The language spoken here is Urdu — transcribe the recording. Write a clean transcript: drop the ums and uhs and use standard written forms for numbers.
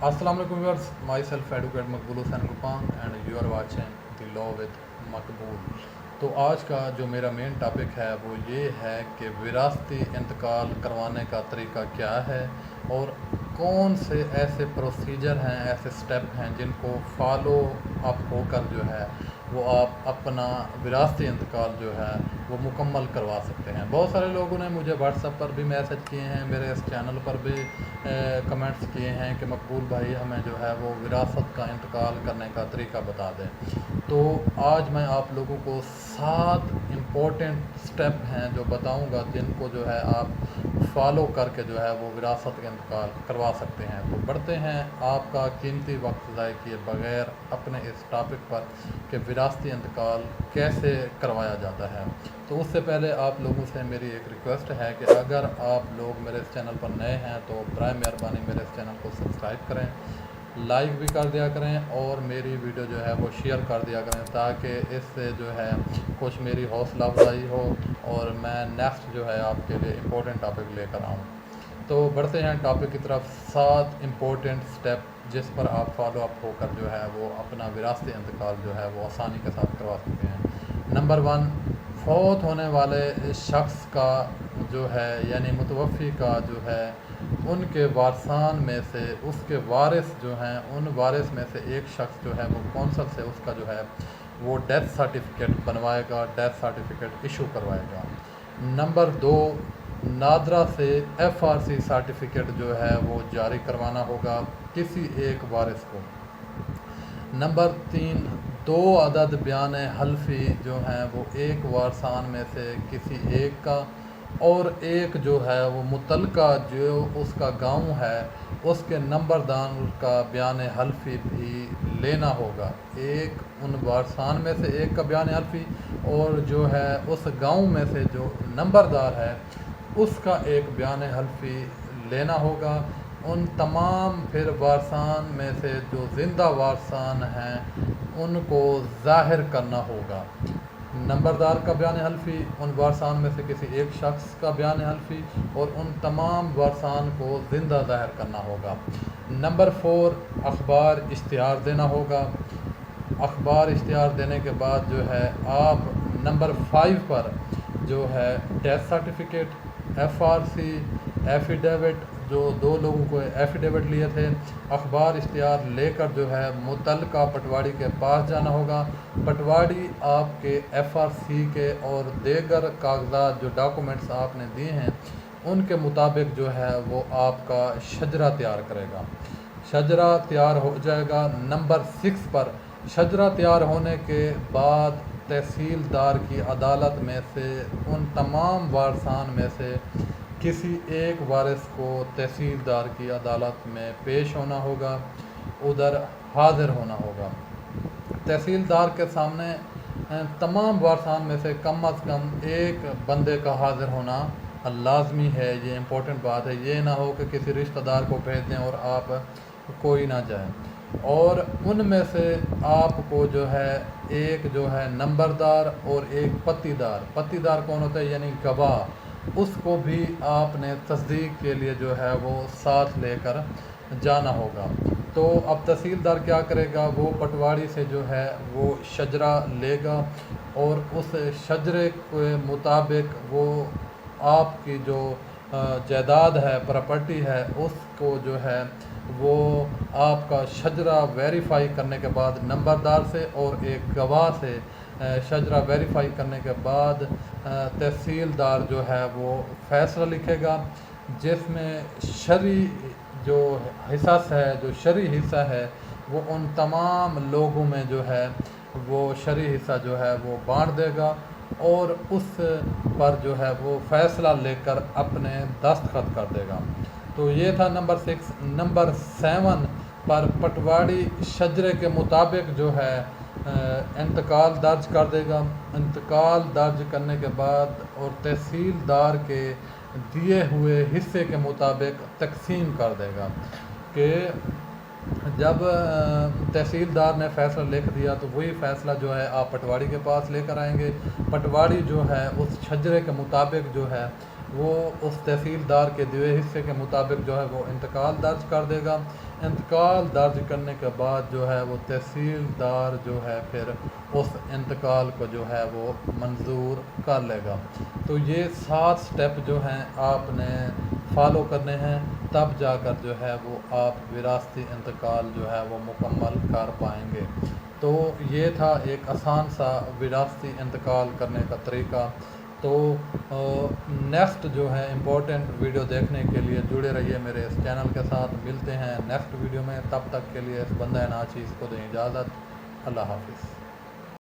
Assalamu alaikum viewers, myself Advocate Makbul Hussain Gupang and you are watching The Law with Makbul। تو آج کا جو میرا مین ٹاپک ہے وہ یہ ہے کہ وراثتی انتقال کروانے کا طریقہ کیا ہے اور کون سے ایسے پروسیجر ہیں، ایسے سٹیپ ہیں جن کو فالو اپ ہو کر جو ہے وہ آپ اپنا وراثتی انتقال جو ہے وہ مکمل کروا سکتے ہیں۔ بہت سارے لوگوں نے مجھے واٹس ایپ پر بھی میسج کیے ہیں، میرے اس چینل پر بھی کمنٹس کیے ہیں کہ مقبول بھائی ہمیں جو ہے وہ وراثت کا انتقال کرنے کا طریقہ بتا دیں۔ تو آج میں آپ لوگوں کو 7 امپورٹنٹ سٹیپ ہیں جو بتاؤں گا جن کو جو ہے آپ فالو کر کے جو ہے وہ وراثت کا انتقال کروا سکتے ہیں۔ تو بڑھتے ہیں آپ کا قیمتی وقت ضائع کیے بغیر اپنے اس ٹاپک پر کہ وراثتی انتقال کیسے کروایا جاتا ہے۔ تو اس سے پہلے آپ لوگوں سے میری ایک ریکویسٹ ہے کہ اگر آپ لوگ میرے اس چینل پر نئے ہیں تو برائے مہربانی میرے اس چینل کو سبسکرائب کریں، لائک بھی کر دیا کریں اور میری ویڈیو جو ہے وہ شیئر کر دیا کریں تاکہ اس سے جو ہے کچھ میری حوصلہ افزائی ہو اور میں نیکسٹ جو ہے آپ کے لیے امپورٹنٹ ٹاپک لے کر آؤں۔ تو بڑھتے ہیں ٹاپک کی طرف۔ 7 امپورٹنٹ سٹیپ جس پر آپ فالو اپ ہو کر جو ہے وہ اپنا وراثتی انتقال جو ہے وہ آسانی کے ساتھ کروا سکتے ہیں۔ نمبر 1، فوت ہونے والے شخص کا جو ہے یعنی متوفی کا جو ہے ان کے وارثان میں سے اس کے وارث جو ہیں ان وارث میں سے ایک شخص جو ہے وہ کونسل سے اس کا جو ہے وہ ڈیتھ سرٹیفکیٹ بنوائے گا، ڈیتھ سرٹیفکیٹ ایشو کروائے گا۔ نمبر 2، نادرا سے FRC سرٹیفکیٹ جو ہے وہ جاری کروانا ہوگا کسی ایک وارث کو۔ نمبر 3، 2 عدد بیان حلفی جو ہیں وہ ایک وارثان میں سے کسی ایک کا اور ایک جو ہے وہ متعلقہ جو اس کا گاؤں ہے اس کے نمبردار کا بیان حلفی بھی لینا ہوگا۔ ایک ان وارثان میں سے ایک کا بیان حلفی اور جو ہے اس گاؤں میں سے جو نمبردار ہے اس کا ایک بیان حلفی لینا ہوگا۔ ان تمام پھر وارثان میں سے جو زندہ وارثان ہیں ان کو ظاہر کرنا ہوگا۔ نمبردار کا بیان حلفی، ان وارثان میں سے کسی ایک شخص کا بیان حلفی اور ان تمام وارثان کو زندہ ظاہر کرنا ہوگا۔ نمبر 4، اخبار اشتہار دینا ہوگا۔ اخبار اشتہار دینے کے بعد جو ہے آپ نمبر 5 پر جو ہے ڈیتھ سرٹیفکیٹ، FRC ایفیڈیوٹ جو 2 لوگوں کو ایفیڈیوٹ لیے تھے، اخبار اشتہار لے کر جو ہے متعلقہ پٹواری کے پاس جانا ہوگا۔ پٹواری آپ کے FRC کے اور دیگر کاغذات جو ڈاکومنٹس آپ نے دیے ہیں ان کے مطابق جو ہے وہ آپ کا شجرہ تیار کرے گا۔ شجرہ تیار ہو جائے گا۔ نمبر 6 پر شجرہ تیار ہونے کے بعد تحصیلدار کی عدالت میں سے ان تمام وارثان میں سے کسی ایک وارث کو تحصیلدار کی عدالت میں پیش ہونا ہوگا، ادھر حاضر ہونا ہوگا۔ تحصیلدار کے سامنے تمام وارثان میں سے کم از کم ایک بندے کا حاضر ہونا لازمی ہے۔ یہ امپورٹنٹ بات ہے، یہ نہ ہو کہ کسی رشتہ دار کو بھیج دیں اور آپ کوئی نہ جائیں۔ اور ان میں سے آپ کو جو ہے ایک جو ہے نمبردار اور ایک پتی دار، پتی دار کون ہوتا ہے یعنی گواہ، اس کو بھی آپ نے تصدیق کے لیے جو ہے وہ ساتھ لے کر جانا ہوگا۔ تو اب تحصیلدار کیا کرے گا، وہ پٹواری سے جو ہے وہ شجرہ لے گا اور اس شجرے کے مطابق وہ آپ کی جو جائیداد ہے، پراپرٹی ہے، اس کو جو ہے وہ آپ کا شجرہ ویریفائی کرنے کے بعد نمبردار سے اور ایک گواہ سے شجرہ ویریفائی کرنے کے بعد تحصیلدار جو ہے وہ فیصلہ لکھے گا جس میں شرعی جو حصص ہے، جو شرعی حصہ ہے وہ ان تمام لوگوں میں جو ہے وہ شرعی حصہ جو ہے وہ بانٹ دے گا اور اس پر جو ہے وہ فیصلہ لے کر اپنے دستخط کر دے گا۔ تو یہ تھا نمبر 6۔ نمبر 7 پر پٹواری شجرے کے مطابق جو ہے انتقال درج کر دے گا۔ انتقال درج کرنے کے بعد اور تحصیلدار کے دیے ہوئے حصے کے مطابق تقسیم کر دے گا کہ جب تحصیلدار نے فیصلہ لکھ دیا تو وہی فیصلہ جو ہے آپ پٹواری کے پاس لے کر آئیں گے۔ پٹواری جو ہے اس شجرے کے مطابق جو ہے وہ اس تحصیلدار کے دیے حصے کے مطابق جو ہے وہ انتقال درج کر دے گا۔ انتقال درج کرنے کے بعد جو ہے وہ تحصیلدار جو ہے پھر اس انتقال کو جو ہے وہ منظور کر لے گا۔ تو یہ 7 سٹیپ جو ہیں آپ نے فالو کرنے ہیں، تب جا کر جو ہے وہ آپ وراثتی انتقال جو ہے وہ مکمل کر پائیں گے۔ تو یہ تھا ایک آسان سا وراثتی انتقال کرنے کا طریقہ۔ تو نیکسٹ جو ہے امپورٹنٹ ویڈیو دیکھنے کے لیے جڑے رہیے میرے اس چینل کے ساتھ۔ ملتے ہیں نیکسٹ ویڈیو میں، تب تک کے لیے اس بندہ ناچیز کو دیں اجازت۔ اللہ حافظ۔